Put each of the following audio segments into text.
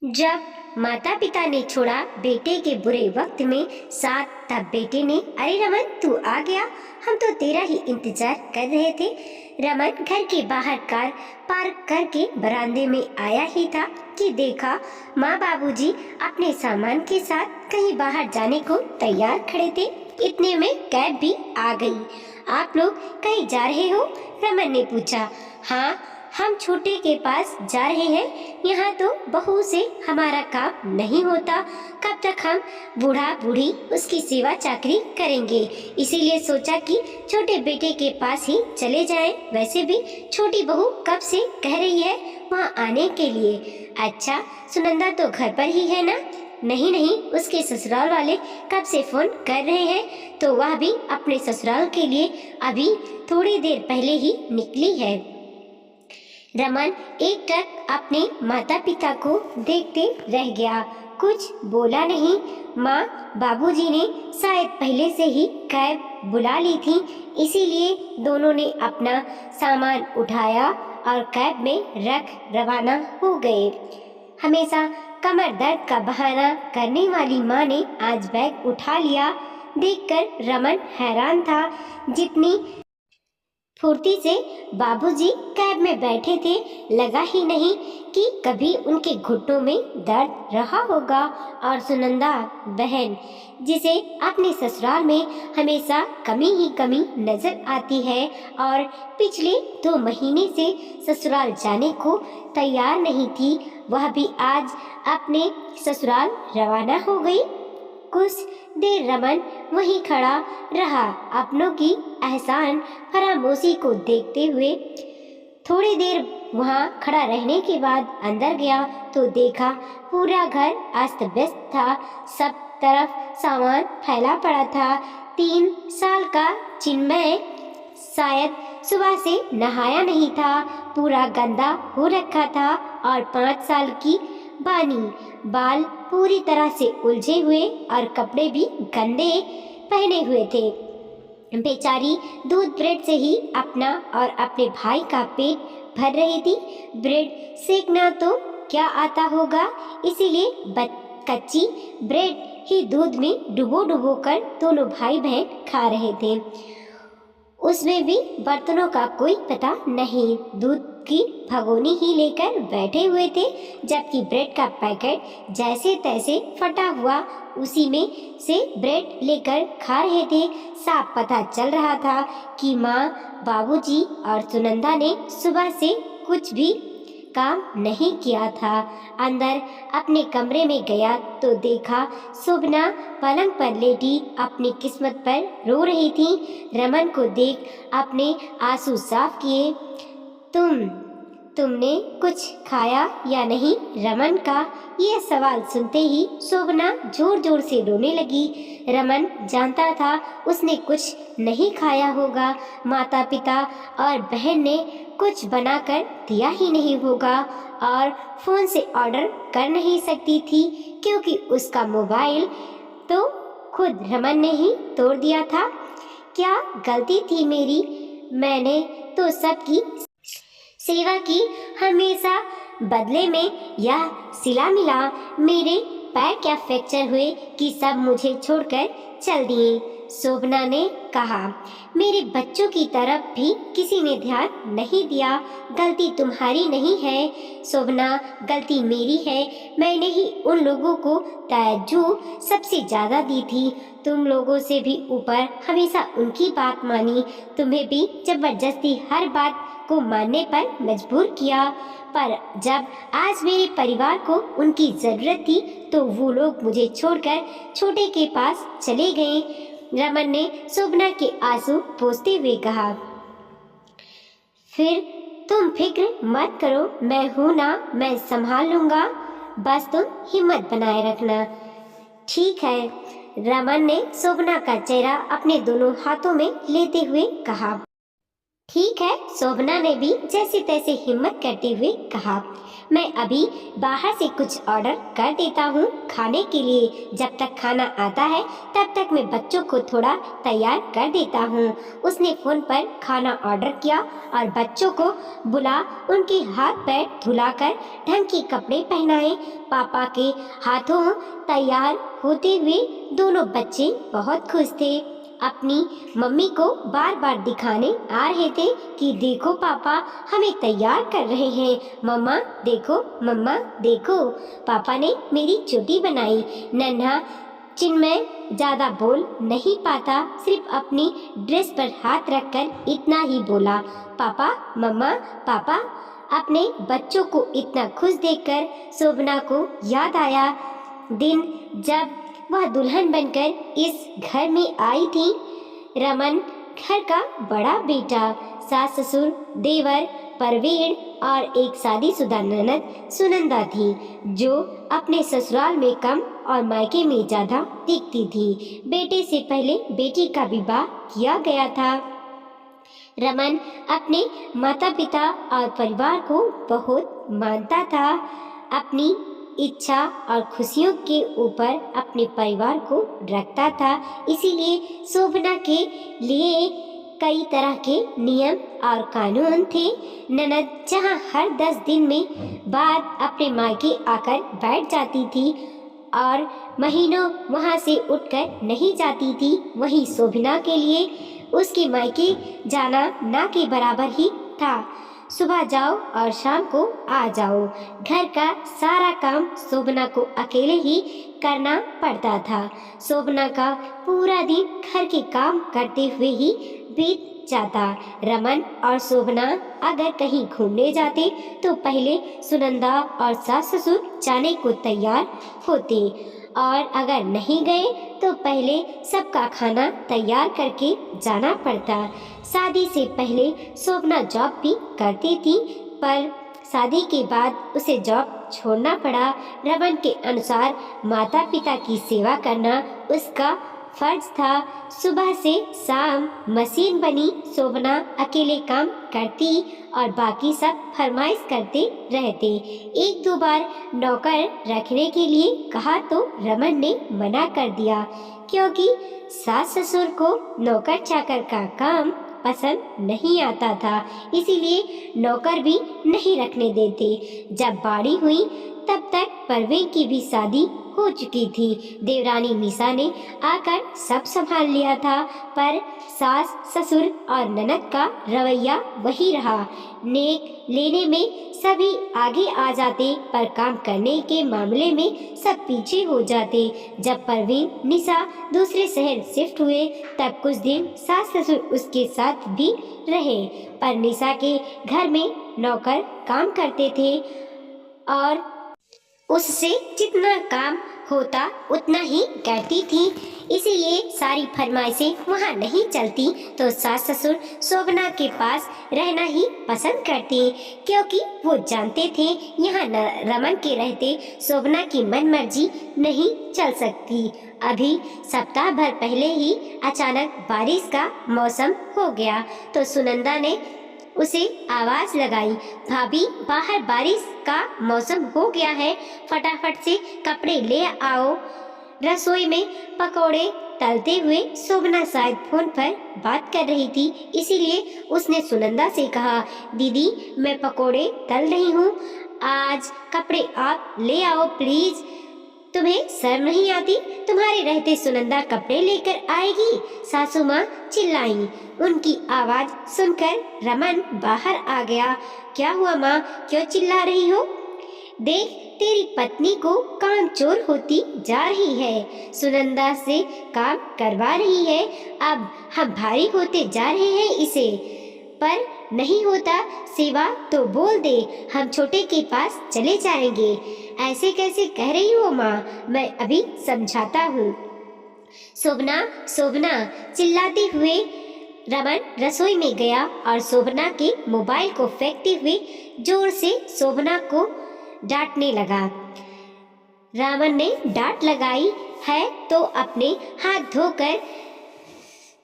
जब माता पिता ने छोड़ा बेटे के बुरे वक्त में साथ, तब बेटे ने, अरे रमन तू आ गया, हम तो तेरा ही इंतजार कर रहे थे। रमन घर के बाहर कार पार्क करके बरामदे में आया ही था कि देखा माँ बाबूजी अपने सामान के साथ कहीं बाहर जाने को तैयार खड़े थे। इतने में कैब भी आ गई। आप लोग कहीं जा रहे हो? रमन ने पूछा। हाँ, हम छोटे के पास जा रहे हैं। यहाँ तो बहू से हमारा काम नहीं होता। कब तक हम बूढ़ा बूढ़ी उसकी सेवा चाकरी करेंगे, इसीलिए सोचा कि छोटे बेटे के पास ही चले जाएं। वैसे भी छोटी बहू कब से कह रही है वहाँ आने के लिए। अच्छा, सुनंदा तो घर पर ही है ना? नहीं नहीं, उसके ससुराल वाले कब से फोन कर रहे हैं, तो वह भी अपने ससुराल के लिए अभी थोड़ी देर पहले ही निकली है। रमन एकटक अपने माता पिता को देखते रह गया, कुछ बोला नहीं। माँ बाबूजी ने शायद पहले से ही कैब बुला ली थी, इसीलिए दोनों ने अपना सामान उठाया और कैब में रख रवाना हो गए। हमेशा कमर दर्द का बहाना करने वाली माँ ने आज बैग उठा लिया। देखकर रमन हैरान था, जितनी फुर्ती से बाबूजी कैब में बैठे थे, लगा ही नहीं कि कभी उनके घुटनों में दर्द रहा होगा। और सुनंदा बहन, जिसे अपने ससुराल में हमेशा कमी ही कमी नजर आती है और पिछले 2 महीने से ससुराल जाने को तैयार नहीं थी, वह भी आज अपने ससुराल रवाना हो गई। कुछ देर रमन वहीं खड़ा रहा, अपनों की एहसान फरामोशी को देखते हुए। थोड़ी देर वहां खड़ा रहने के बाद अंदर गया तो देखा पूरा घर अस्त व्यस्त था। सब तरफ सामान फैला पड़ा था। 3 साल का चिन्मय शायद सुबह से नहाया नहीं था, पूरा गंदा हो रखा था। और 5 साल की बानी, बाल पूरी तरह से उलझे हुए और कपड़े भी गंदे पहने हुए थे। बेचारी दूध ब्रेड से ही अपना और अपने भाई का पेट भर रही थी। ब्रेड सेकना तो क्या आता होगा, इसीलिए कच्ची ब्रेड ही दूध में डुबो डुबो कर दोनों भाई बहन खा रहे थे। उसमें भी बर्तनों का कोई पता नहीं, दूध की भगोनी ही लेकर बैठे हुए थे, जबकि ब्रेड का पैकेट जैसे तैसे फटा हुआ उसी में से ब्रेड लेकर खा रहे थे। साफ पता चल रहा था कि माँ बाबूजी और सुनंदा ने सुबह से कुछ भी काम नहीं किया था। अंदर अपने कमरे में गया तो देखा शोभना पलंग पर लेटी अपनी किस्मत पर रो रही थी। रमन को देख अपने आंसू साफ किए। तुमने कुछ खाया या नहीं? रमन का यह सवाल सुनते ही शोभना जोर जोर से रोने लगी। रमन जानता था उसने कुछ नहीं खाया होगा, माता पिता और बहन ने कुछ बनाकर दिया ही नहीं होगा, और फोन से ऑर्डर कर नहीं सकती थी क्योंकि उसका मोबाइल तो खुद रमन ने ही तोड़ दिया था। क्या गलती थी मेरी? मैंने तो सबकी सेवा की, हमेशा बदले में यह सिला मिला। मेरे पैर क्या फ्रैक्चर हुए कि सब मुझे छोड़कर चल दिए? शोभना ने कहा। मेरे बच्चों की तरफ भी किसी ने ध्यान नहीं दिया। गलती तुम्हारी नहीं है शोभना, गलती मेरी है। मैंने ही उन लोगों को तवज्जो सबसे ज्यादा दी थी। तुम लोगों से भी ऊपर हमेशा उनकी बात मानी। तुम्हें भी जबरदस्ती हर बात को मानने पर मजबूर किया, पर जब आज मेरे परिवार को उनकी जरूरत थी तो वो लोग मुझे छोड़कर छोटे के पास चले गए। रमन ने शोभना के आंसू पोंछते हुए कहा। फिर तुम फिक्र मत करो, मैं हूं ना, मैं संभाल लूंगा, बस तुम हिम्मत बनाए रखना। ठीक है, रमन ने शोभना का चेहरा अपने दोनों हाथों में लेते हुए कहा। ठीक है, शोभना ने भी जैसे तैसे हिम्मत करते हुए कहा। मैं अभी बाहर से कुछ ऑर्डर कर देता हूँ खाने के लिए। जब तक खाना आता है तब तक मैं बच्चों को थोड़ा तैयार कर देता हूँ। उसने फोन पर खाना ऑर्डर किया और बच्चों को बुला उनके हाथ पैर धुलाकर ढंग के कपड़े पहनाए। पापा के हाथों तैयार होते हुए दोनों बच्चे बहुत खुश थे। अपनी मम्मी को बार बार दिखाने आ रहे थे कि देखो पापा हमें तैयार कर रहे हैं। मम्मा मम्मा देखो, पापा ने मेरी चोटी बनाई। नन्हा चिन्मय ज्यादा बोल नहीं पाता, सिर्फ अपनी ड्रेस पर हाथ रखकर इतना ही बोला, पापा मम्मा पापा। अपने बच्चों को इतना खुश देखकर शोभना को याद आया दिन जब वह दुल्हन बनकर इस घर में आई थी। रमन घर का बड़ा बेटा, सास ससुर देवर परवीन और एक शादीशुदा ननद सुनंदा थी, जो अपने ससुराल में कम और मायके में ज्यादा दिखती थी। बेटे से पहले बेटी का विवाह किया गया था। रमन अपने माता पिता और परिवार को बहुत मानता था। अपनी इच्छा और खुशियों के ऊपर अपने परिवार को रखता था। इसीलिए शोभना के लिए कई तरह के नियम और कानून थे। ननद जहाँ हर 10 दिन में बाद अपने मायके आकर बैठ जाती थी और महीनों वहाँ से उठकर नहीं जाती थी, वहीं शोभना के लिए उसके मायके जाना ना के बराबर ही था। सुबह जाओ और शाम को आ जाओ। घर का सारा काम शोभना को अकेले ही करना पड़ता था। शोभना का पूरा दिन घर के काम करते हुए ही बीत जाता। रमन और शोभना अगर कहीं घूमने जाते तो पहले सुनंदा और सास ससुर जाने को तैयार होते, और अगर नहीं गए तो पहले सबका खाना तैयार करके जाना पड़ता। शादी से पहले शोभना जॉब भी करती थी, पर शादी के बाद उसे जॉब छोड़ना पड़ा। रमन के अनुसार माता पिता की सेवा करना उसका फर्ज था। सुबह से शाम मशीन बनी शोभना अकेले काम करती और बाकी सब फरमाइश करते रहते। एक दो बार नौकर रखने के लिए कहा तो रमन ने मना कर दिया, क्योंकि सास ससुर को नौकर चाकर का काम पसंद नहीं आता था, इसीलिए नौकर भी नहीं रखने देते। जब बाड़ी हुई तब तक परवीन की भी शादी हो चुकी थी। देवरानी निशा ने आकर सब संभाल लिया था, पर सास ससुर और ननद का रवैया वही रहा। नेक लेने में सभी आगे आ जाते, पर काम करने के मामले में सब पीछे हो जाते। जब परवीन निशा दूसरे शहर शिफ्ट हुए तब कुछ दिन सास ससुर उसके साथ भी रहे, पर निशा के घर में नौकर काम करते थे और उससे जितना काम होता उतना ही करती थी, इसीलिए सारी फरमाइशें वहाँ नहीं चलती तो सास ससुर शोभना के पास रहना ही पसंद करते, क्योंकि वो जानते थे यहाँ रमन के रहते शोभना की मनमर्जी नहीं चल सकती। अभी सप्ताह भर पहले ही अचानक बारिश का मौसम हो गया तो सुनंदा ने उसे आवाज लगाई, भाभी बाहर बारिश का मौसम हो गया है, फटाफट से कपड़े ले आओ। रसोई में पकोड़े तलते हुए शोभना शायद फोन पर बात कर रही थी, इसीलिए उसने सुनंदा से कहा, दीदी मैं पकोड़े तल रही हूँ, आज कपड़े आप ले आओ प्लीज। तुम्हें शर्म नहीं आती? तुम्हारे रहते सुनंदा कपड़े लेकर आएगी, सासू माँ चिल्लाई। उनकी आवाज सुनकर रमन बाहर आ गया। क्या हुआ माँ, क्यों चिल्ला रही हो? देख तेरी पत्नी को काम चोर होती जा रही है, सुनंदा से काम करवा रही है, अब हम भारी होते जा रहे हैं इसे। पर नहीं होता सेवा तो बोल दे, हम छोटे के पास चले जाएंगे। ऐसे कैसे कह रही हो माँ, मैं अभी समझाता हूँ। शोभना शोभना चिल्लाते हुए रमन रसोई में गया और शोभना के मोबाइल को फेंकते हुए जोर से शोभना को डांटने लगा। रमन ने डांट लगाई है तो अपने हाथ धोकर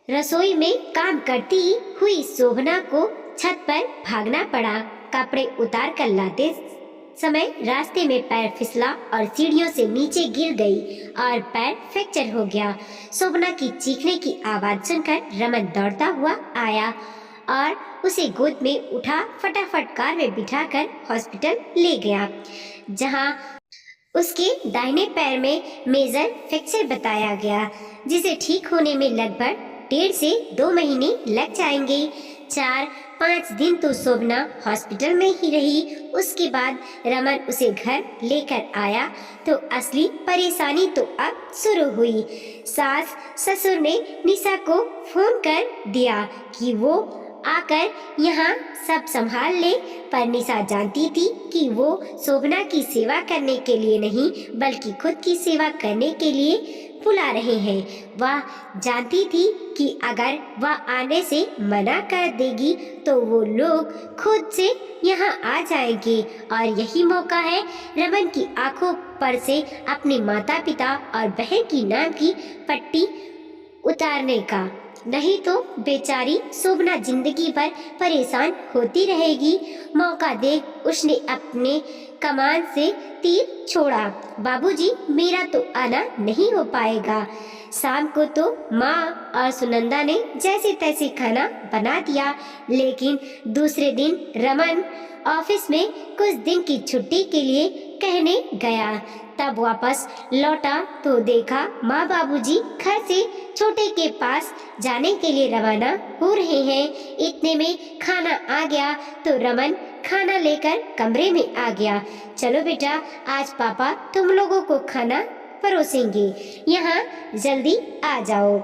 रसोई में काम करती हुई शोभना को छत पर भागना पड़ा। कपड़े उतार कर लाते समय रास्ते में पैर फिसला और सीढ़ियों से नीचे गिर गई और पैर फ्रैक्चर हो गया। शोभना की चीखने की आवाज सुनकर रमन दौड़ता हुआ आया और उसे गोद में उठा फटाफट कार में बिठाकर हॉस्पिटल ले गया, जहां उसके दाहिने पैर में मेजर फ्रैक्चर बताया गया, जिसे ठीक होने में लगभग 1.5 से 2 महीने लग जाएंगे। 4-5 दिन तो शोभना हॉस्पिटल में ही रही। उसके बाद रमन उसे घर लेकर आया तो असली परेशानी तो अब शुरू हुई। सास ससुर ने निशा को फोन कर दिया कि वो आकर यहाँ सब संभाल ले, पर निशा जानती थी कि वो शोभना की सेवा करने के लिए नहीं बल्कि खुद की सेवा करने के लिए बुला रहे हैं। वह जानती थी कि अगर वह आने से मना कर देगी तो वो लोग खुद से यहाँ आ जाएंगे और यही मौका है रमन की आंखों पर से अपने माता पिता और बहन की नाम की पट्टी उतारने का। नहीं तो बेचारी शोभना जिंदगी भर परेशान होती रहेगी। मौका देख उसने अपने कमान से तीर छोड़ा। बाबूजी, मेरा तो आना नहीं हो पाएगा। शाम को तो माँ और सुनंदा ने जैसे तैसे खाना बना दिया, लेकिन दूसरे दिन रमन ऑफिस में कुछ दिन की छुट्टी के लिए कहने गया। तब वापस लौटा तो देखा माँ बाबूजी घर से छोटे के पास जाने के लिए रवाना हो रहे हैं। इतने में खाना आ गया तो रमन खाना लेकर कमरे में आ गया। चलो बेटा, आज पापा तुम लोगों को खाना परोसेंगे, यहाँ जल्दी आ जाओ।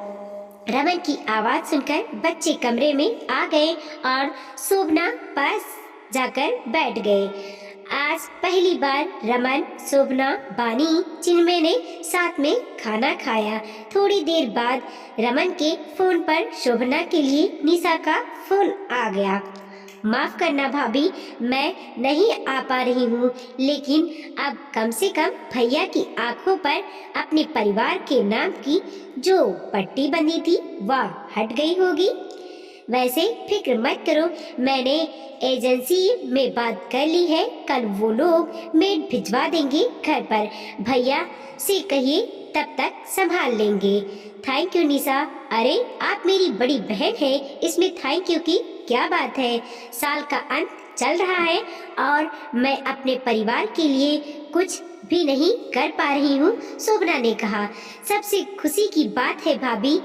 रमन की आवाज सुनकर बच्चे कमरे में आ गए और शोभना पास जाकर बैठ गए। आज पहली बार रमन, शोभना, बानी, चिन्मय ने साथ में खाना खाया। थोड़ी देर बाद रमन के फोन पर शोभना के लिए निशा का फोन आ गया। माफ करना भाभी, मैं नहीं आ पा रही हूँ, लेकिन अब कम से कम भैया की आंखों पर अपने परिवार के नाम की जो पट्टी बंधी थी वह हट गई होगी। वैसे फिक्र मत करो, मैंने एजेंसी में बात कर ली है, कल वो लोग मेड भिजवा देंगे घर पर। भैया से कहिए तब तक संभाल लेंगे। थैंक यू निशा। अरे आप मेरी बड़ी बहन है, इसमें थैंक यू की क्या बात है। साल का अंत चल रहा है और मैं अपने परिवार के लिए कुछ भी नहीं कर पा रही हूँ, शोभना ने कहा। सबसे खुशी की बात है भाभी,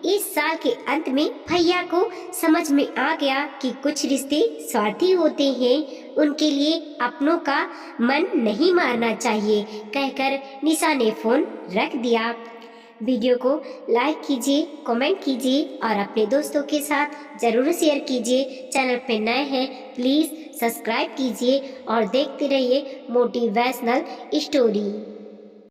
इस साल के अंत में भैया को समझ में आ गया कि कुछ रिश्ते स्वार्थी होते हैं, उनके लिए अपनों का मन नहीं मारना चाहिए, कहकर निशा ने फोन रख दिया। वीडियो को लाइक कीजिए, कमेंट कीजिए और अपने दोस्तों के साथ जरूर शेयर कीजिए। चैनल पे नए हैं प्लीज़ सब्सक्राइब कीजिए और देखते रहिए मोटिवेशनल स्टोरी।